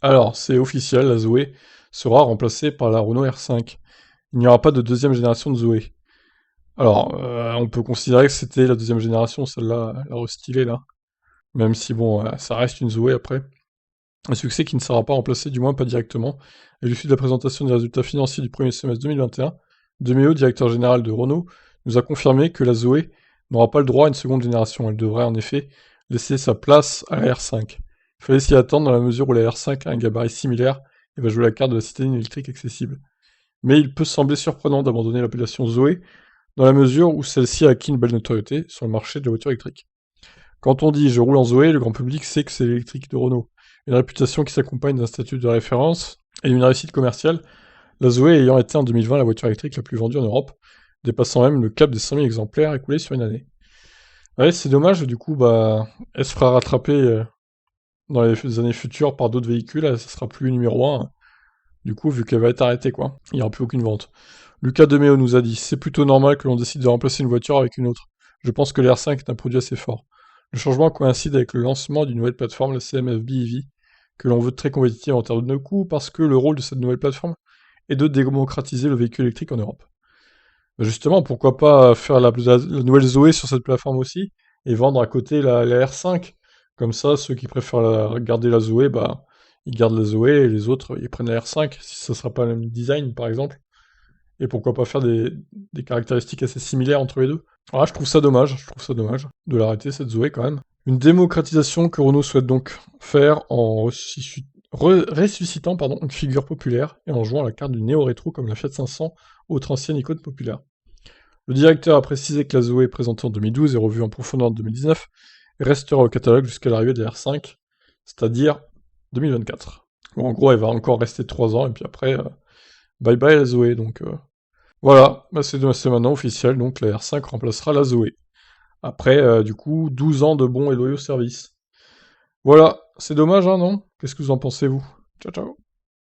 Alors, c'est officiel, la Zoé sera remplacée par la Renault R5. Il n'y aura pas de deuxième génération de Zoé. Alors, on peut considérer que c'était la deuxième génération, celle-là, la restylée, là. Même si, bon, ça reste une Zoé après. Un succès qui ne sera pas remplacé, du moins pas directement. À l'issue de la présentation des résultats financiers du premier semestre 2021, Demeo, directeur général de Renault, nous a confirmé que la Zoé n'aura pas le droit à une seconde génération. Elle devrait en effet laisser sa place à la R5. Il fallait s'y attendre dans la mesure où la R5 a un gabarit similaire et va jouer la carte de la citadine électrique accessible. Mais il peut sembler surprenant d'abandonner l'appellation Zoé dans la mesure où celle-ci a acquis une belle notoriété sur le marché de la voiture électrique. Quand on dit je roule en Zoé, le grand public sait que c'est l'électrique de Renault. Une réputation qui s'accompagne d'un statut de référence et d'une réussite commerciale, la Zoé ayant été en 2020 la voiture électrique la plus vendue en Europe, dépassant même le cap des 100 000 exemplaires écoulés sur une année. Ouais, c'est dommage, du coup, bah, elle se fera rattraper dans les années futures par d'autres véhicules, ça sera plus numéro 1, du coup, vu qu'elle va être arrêtée, quoi. Il n'y aura plus aucune vente. Lucas Demeo nous a dit: c'est plutôt normal que l'on décide de remplacer une voiture avec une autre. Je pense que l'R5 est un produit assez fort. Le changement coïncide avec le lancement d'une nouvelle plateforme, la CMF-B EV, que l'on veut très compétitive en termes de coûts, parce que le rôle de cette nouvelle plateforme est de démocratiser le véhicule électrique en Europe. Bah, justement, pourquoi pas faire la nouvelle Zoé sur cette plateforme aussi, et vendre à côté la R5. Comme ça, ceux qui préfèrent garder la Zoé, bah, ils gardent la Zoé, et les autres, ils prennent la R5, si ça sera pas le même design, par exemple. Et pourquoi pas faire des caractéristiques assez similaires entre les deux. Ah, je trouve ça dommage de l'arrêter, cette Zoé, quand même. Une démocratisation que Renault souhaite donc faire en ressuscitant une figure populaire et en jouant à la carte du néo-rétro comme la Fiat 500, autre ancienne icône populaire. Le directeur a précisé que la Zoé, présentée en 2012 et revue en profondeur en 2019, restera au catalogue jusqu'à l'arrivée des R5, c'est-à-dire 2024. Bon, en gros, elle va encore rester 3 ans, et puis après, bye bye la Zoé, donc voilà, bah c'est maintenant officiel, donc la R5 remplacera la Zoé. Après, du coup, 12 ans de bons et loyaux services. Voilà, c'est dommage, hein, non? Qu'est-ce que vous en pensez, vous? Ciao, ciao.